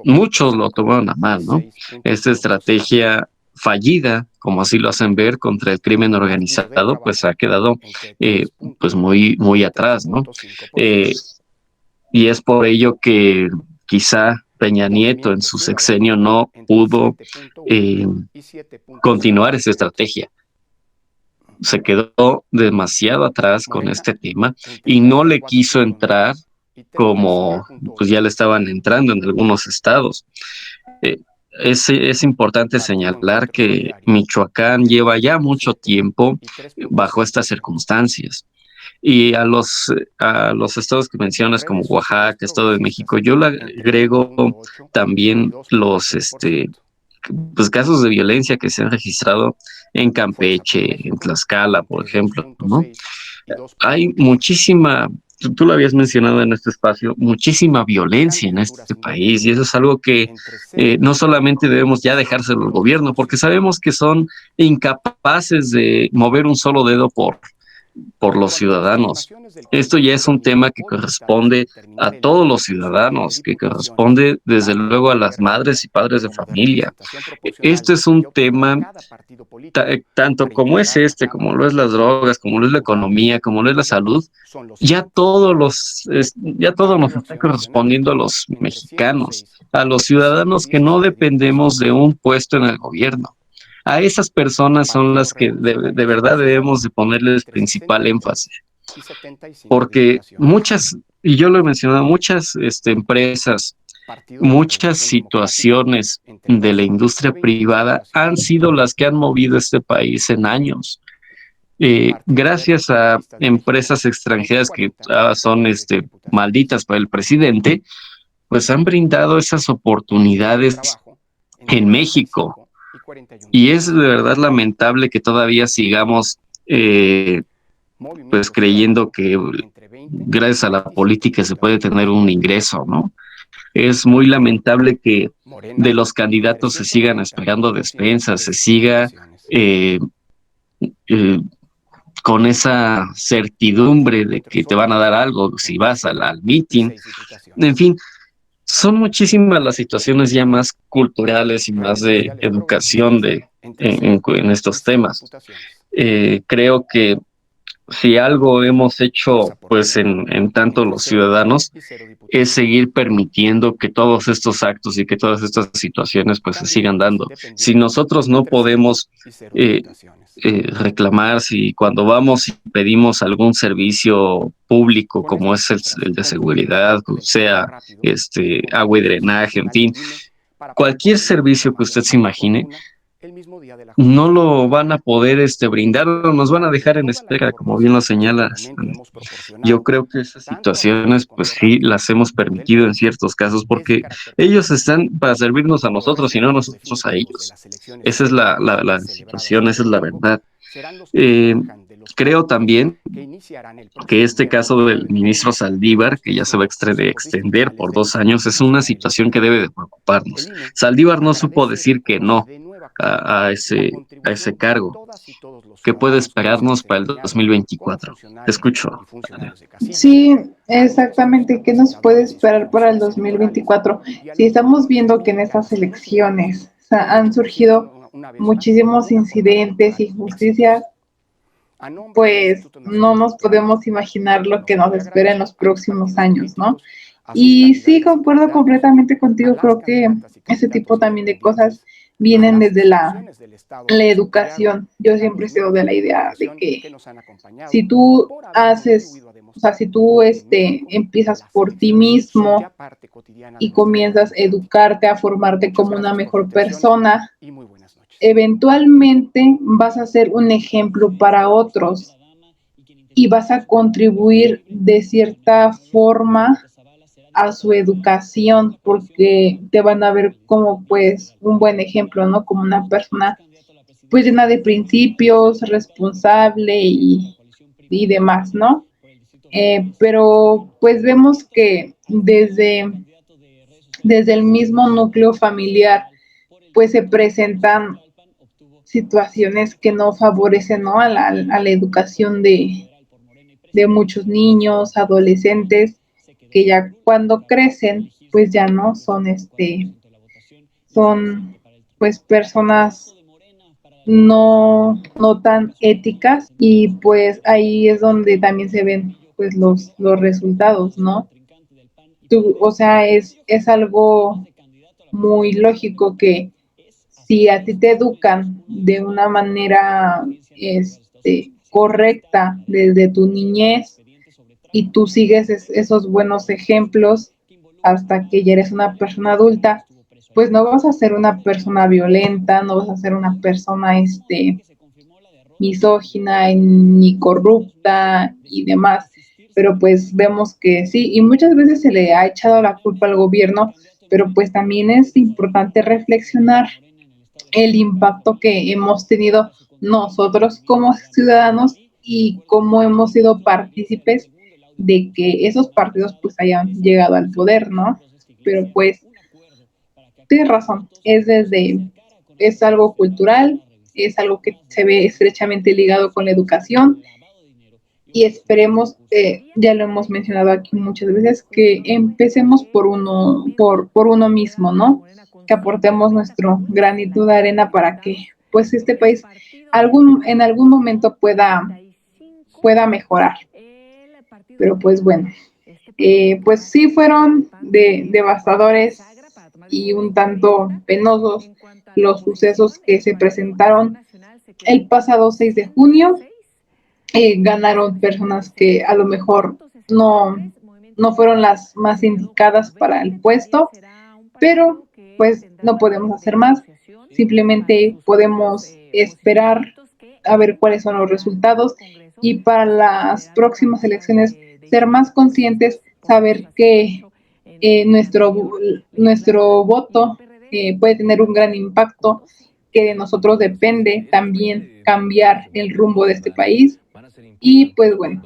muchos lo tomaron a mal, ¿no? Esta estrategia fallida, como así lo hacen ver, contra el crimen organizado, pues ha quedado pues muy, muy atrás, ¿no? Eh, y es por ello que quizá Peña Nieto en su sexenio no pudo eh, continuar esa estrategia. Se quedó demasiado atrás con este tema y no le quiso entrar como pues ya le estaban entrando en algunos estados. Eh, es importante señalar que Michoacán lleva ya mucho tiempo bajo estas circunstancias. Y a los estados que mencionas como Oaxaca, Estado de México, yo le agrego también pues casos de violencia que se han registrado en Campeche, en Tlaxcala, por ejemplo, ¿no? Hay muchísima tú lo habías mencionado en este espacio, muchísima violencia en este país y eso es algo que no solamente debemos ya dejárselo al gobierno, porque sabemos que son incapaces de mover un solo dedo por los ciudadanos. Esto ya es un tema que corresponde a todos los ciudadanos, que corresponde desde luego a las madres y padres de familia. Esto es un tema tanto como es este, como lo es las drogas, como lo es la economía, como lo es la salud, ya todo nos está correspondiendo a los mexicanos, a los ciudadanos que no dependemos de un puesto en el gobierno. A esas personas son las que de verdad debemos de ponerles principal énfasis, porque muchas, y yo lo he mencionado, muchas empresas, muchas situaciones de la industria privada han sido las que han movido este país en años. Gracias a empresas extranjeras que son malditas para el presidente, pues han brindado esas oportunidades en México. Y es de verdad lamentable que todavía sigamos pues creyendo que gracias a la política se puede tener un ingreso, ¿no? Es muy lamentable que de los candidatos se sigan esperando despensas, se siga eh, eh, con esa certidumbre de que te van a dar algo si vas al meeting. En fin, son muchísimas las situaciones ya más culturales y más de educación en estos temas. Creo que si algo hemos hecho, pues en tanto los ciudadanos, es seguir permitiendo que todos estos actos y que todas estas situaciones pues se sigan dando. Si nosotros no podemos eh, reclamar, si cuando vamos y pedimos algún servicio público como es el de seguridad, sea agua y drenaje, en fin, cualquier servicio que usted se imagine, no lo van a poder brindar o nos van a dejar en espera, como bien lo señalas. Yo creo que esas situaciones, pues sí, las hemos permitido en ciertos casos porque ellos están para servirnos a nosotros y no nosotros a ellos. Esa es la situación, esa es la verdad. Eh, Creo también que este caso del ministro Saldívar, que ya se va a extender por 2 años, es una situación que debe de preocuparnos. Saldívar no supo decir que no a ese cargo. ¿Qué puede esperarnos para el 2024? Te escucho. Ana. Sí, exactamente. ¿Qué nos puede esperar para el 2024? Si estamos viendo que en estas elecciones han surgido muchísimos incidentes y injusticias, pues no nos podemos imaginar lo que nos espera en los próximos años, ¿no? Y sí, concuerdo completamente contigo, creo que ese tipo también de cosas vienen desde la educación. Yo siempre he sido de la idea de que si tú haces, o sea, si tú empiezas por ti mismo y comienzas a educarte, a formarte como una mejor persona, eventualmente vas a ser un ejemplo para otros y vas a contribuir de cierta forma a su educación porque te van a ver como pues un buen ejemplo, ¿no? Como una persona pues llena de principios, responsable y demás, ¿no? Pero pues vemos que desde el mismo núcleo familiar pues se presentan situaciones que no favorecen, ¿no? A la educación de muchos niños, adolescentes, que ya cuando crecen, pues ya no son son pues personas no tan éticas y pues ahí es donde también se ven pues los resultados, ¿no? O sea, es algo muy lógico que si a ti te educan de una manera correcta desde tu niñez y tú sigues esos buenos ejemplos hasta que ya eres una persona adulta, pues no vas a ser una persona violenta, no vas a ser una persona misógina ni corrupta y demás. Pero pues vemos que sí, y muchas veces se le ha echado la culpa al gobierno, pero pues también es importante reflexionar el impacto que hemos tenido nosotros como ciudadanos y cómo hemos sido partícipes de que esos partidos pues hayan llegado al poder, ¿no? Pero pues tienes razón, es algo cultural, es algo que se ve estrechamente ligado con la educación y esperemos, ya lo hemos mencionado aquí muchas veces, que empecemos por uno mismo, ¿no? Que aportemos nuestro granito de arena para que pues este país en algún momento pueda mejorar. Pero pues bueno, pues sí fueron devastadores y un tanto penosos los sucesos que se presentaron el pasado 6 de junio. Ganaron personas que a lo mejor no, no fueron las más indicadas para el puesto, pero pues no podemos hacer más, simplemente podemos esperar a ver cuáles son los resultados y para las próximas elecciones ser más conscientes, saber que nuestro voto puede tener un gran impacto, que de nosotros depende también cambiar el rumbo de este país y pues bueno,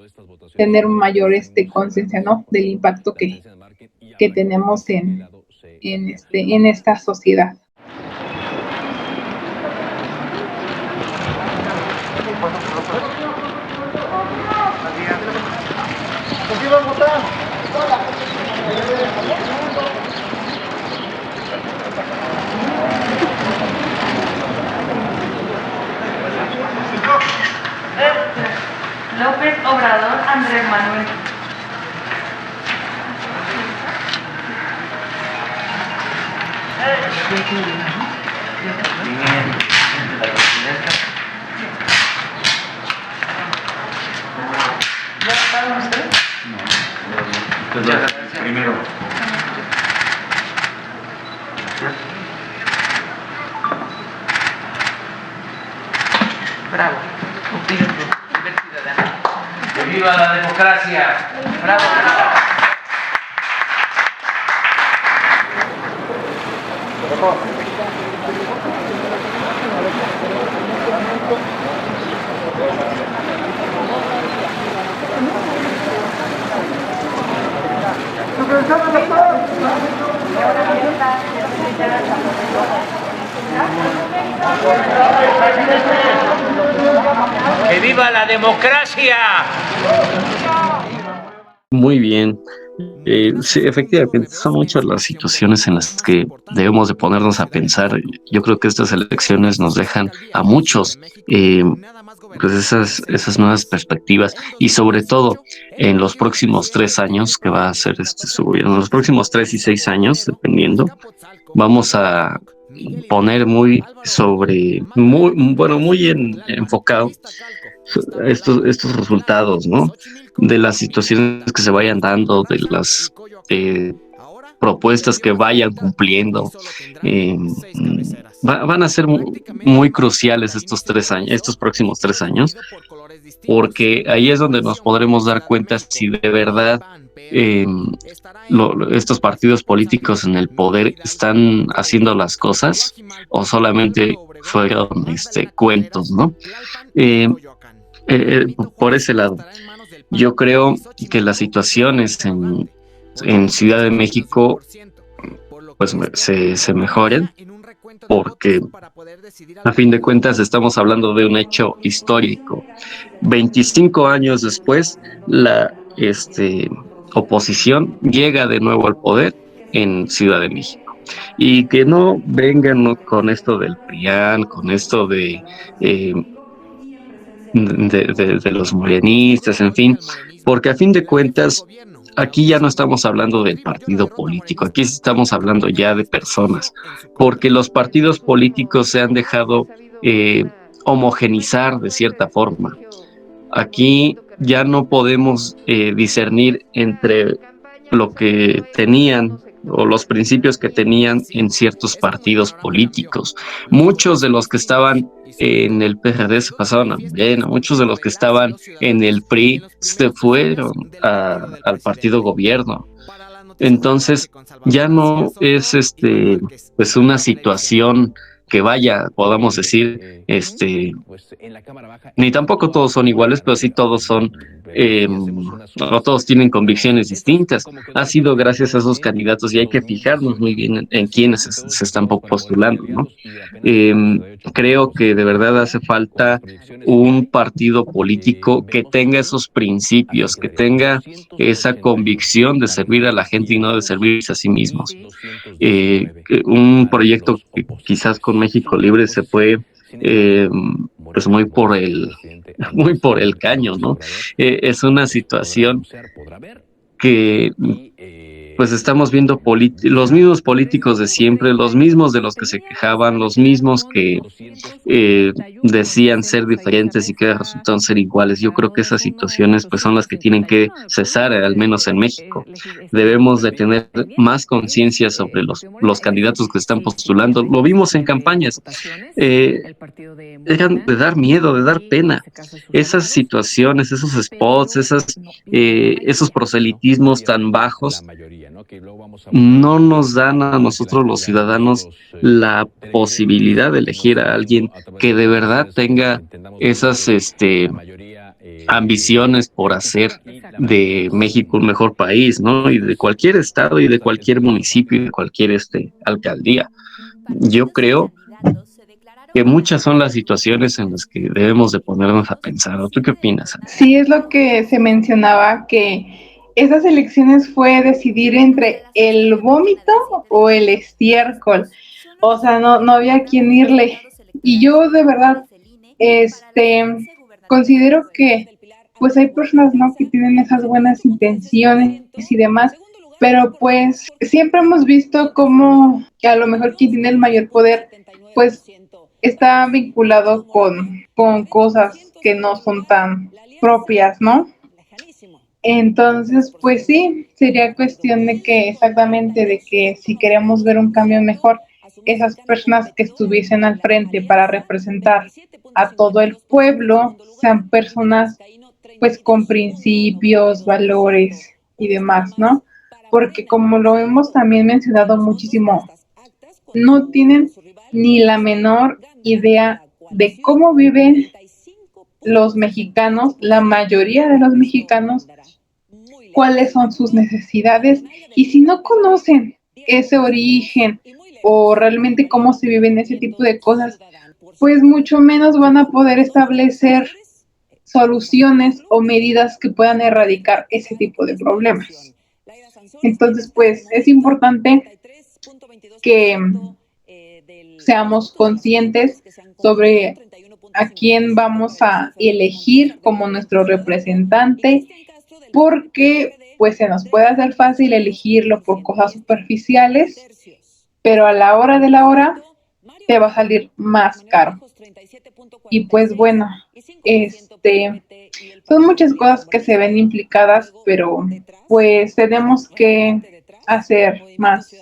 tener un mayor conciencia, ¿no? Del impacto que tenemos en esta sociedad. López Obrador Andrés Manuel. ¿Ya estaban ustedes? No. Primero. Bravo. ¡Que viva la democracia! Bravo, bravo. ¡Que viva la democracia! Muy bien. Sí, efectivamente, son muchas las situaciones en las que debemos de ponernos a pensar. Yo creo que estas elecciones nos dejan a muchos pues esas nuevas perspectivas y sobre todo en los próximos 3 años que va a ser su gobierno, en los próximos 3 y 6 años, dependiendo, vamos a poner muy enfocado estos resultados, ¿no? De las situaciones que se vayan dando, de las propuestas que vayan cumpliendo. Eh, Van a ser muy cruciales estos 3 años, estos próximos 3 años, porque ahí es donde nos podremos dar cuenta si de verdad eh, estos partidos políticos en el poder están haciendo las cosas o solamente fueron cuentos, ¿no? Eh, por ese lado, yo creo que las situaciones en Ciudad de México pues se mejoren porque a fin de cuentas estamos hablando de un hecho histórico. 25 años después, la oposición llega de nuevo al poder en Ciudad de México. Y que no vengan, ¿no?, con esto del PRIAN, con esto de los morenistas, en fin, porque a fin de cuentas aquí ya no estamos hablando del partido político, aquí estamos hablando ya de personas, porque los partidos políticos se han dejado homogenizar de cierta forma. Aquí ya no podemos discernir entre lo que tenían o los principios que tenían en ciertos partidos políticos. Muchos de los que estaban en el PRD se pasaron a Morena, muchos de los que estaban en el PRI se fueron al partido gobierno. Entonces, ya no es pues una situación que podamos decir, ni tampoco todos son iguales, pero sí todos son no todos tienen convicciones distintas. Ha sido gracias a esos candidatos y hay que fijarnos muy bien en quiénes se están postulando, ¿no? Creo que de verdad hace falta un partido político que tenga esos principios, que tenga esa convicción de servir a la gente y no de servirse a sí mismos. Un proyecto que quizás con México Libre se fue pues muy por el caño, ¿no? Es una situación que pues estamos viendo los mismos políticos de siempre, los mismos de los que se quejaban, los mismos que decían ser diferentes y que resultaron ser iguales. Yo creo que esas situaciones pues son las que tienen que cesar, al menos en México. Debemos de tener más conciencia sobre los candidatos que están postulando. Lo vimos en campañas. Dejan de dar miedo, de dar pena. Esas situaciones, esos spots, esos proselitismos tan bajos no nos dan a nosotros los ciudadanos la posibilidad de elegir a alguien que de verdad tenga esas ambiciones por hacer de México un mejor país, ¿no? Y de cualquier estado y de cualquier municipio y de cualquier alcaldía. Yo creo que muchas son las situaciones en las que debemos de ponernos a pensar. ¿Tú qué opinas, Ana? Sí, es lo que se mencionaba, que esas elecciones fue decidir entre el vómito o el estiércol. O sea, no había quien irle. Y yo de verdad, considero que pues hay personas, ¿no?, que tienen esas buenas intenciones y demás, pero pues siempre hemos visto cómo que a lo mejor quien tiene el mayor poder, pues está vinculado con cosas que no son tan propias, ¿no? Entonces, pues sí, sería cuestión de que exactamente, de que si queremos ver un cambio mejor, esas personas que estuviesen al frente para representar a todo el pueblo sean personas pues con principios, valores y demás, ¿no? Porque como lo hemos también mencionado muchísimo, no tienen ni la menor idea de cómo viven los mexicanos, la mayoría de los mexicanos, cuáles son sus necesidades, y si no conocen ese origen o realmente cómo se viven ese tipo de cosas, pues mucho menos van a poder establecer soluciones o medidas que puedan erradicar ese tipo de problemas. Entonces, pues es importante que seamos conscientes sobre a quién vamos a elegir como nuestro representante, porque pues se nos puede hacer fácil elegirlo por cosas superficiales, pero a la hora de la hora te va a salir más caro. Y pues bueno, son muchas cosas que se ven implicadas, pero pues tenemos que hacer más.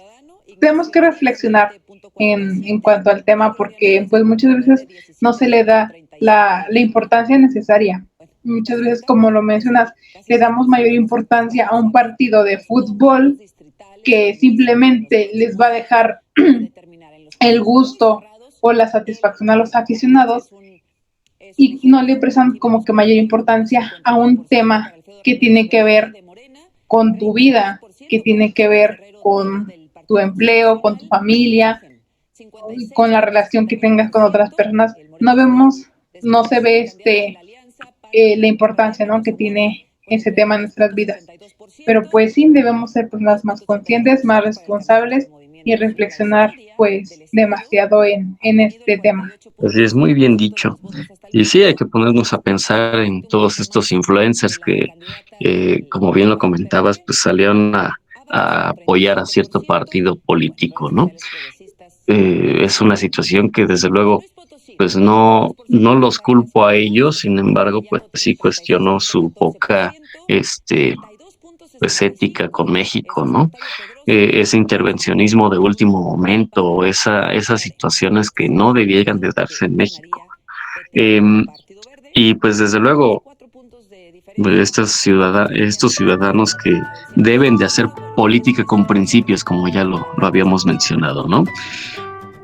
Tenemos que reflexionar en cuanto al tema, porque pues muchas veces no se le da la importancia necesaria. Muchas veces, como lo mencionas, le damos mayor importancia a un partido de fútbol que simplemente les va a dejar el gusto o la satisfacción a los aficionados, y no le prestan como que mayor importancia a un tema que tiene que ver con tu vida, que tiene que ver con tu empleo, con tu familia, con la relación que tengas con otras personas. No se ve la importancia, ¿no?, que tiene ese tema en nuestras vidas. Pero pues sí, debemos ser personas más conscientes, más responsables y reflexionar pues demasiado en este tema. Así es, muy bien dicho. Y sí, hay que ponernos a pensar en todos estos influencers que, como bien lo comentabas, pues salieron a apoyar a cierto partido político, ¿no? Es una situación que desde luego pues no los culpo a ellos, sin embargo, pues sí cuestiono su poca pues ética con México, ¿no? Ese intervencionismo de último momento, esas situaciones que no debieran de darse en México. Y pues desde luego, estos ciudadanos que deben de hacer política con principios, como ya lo habíamos mencionado, ¿no?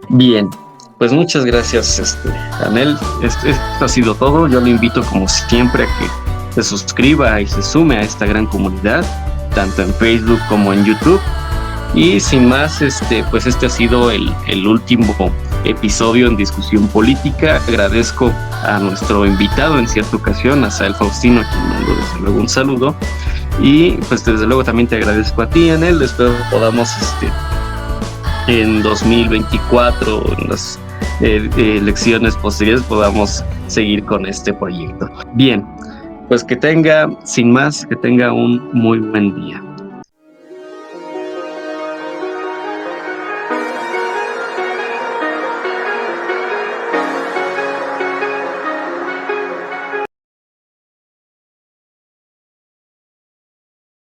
Bien, pues muchas gracias, Anel. Esto ha sido todo. Yo lo invito, como siempre, a que se suscriba y se sume a esta gran comunidad, tanto en Facebook como en YouTube. Y sin más, pues este ha sido el último episodio en Discusión Política. Agradezco a nuestro invitado en cierta ocasión, a Sael Faustino, a quien mando desde luego un saludo. Y pues desde luego también te agradezco a ti, Anel. Espero que podamos en 2024, en las elecciones posteriores, podamos seguir con este proyecto. Bien, pues que tenga un muy buen día.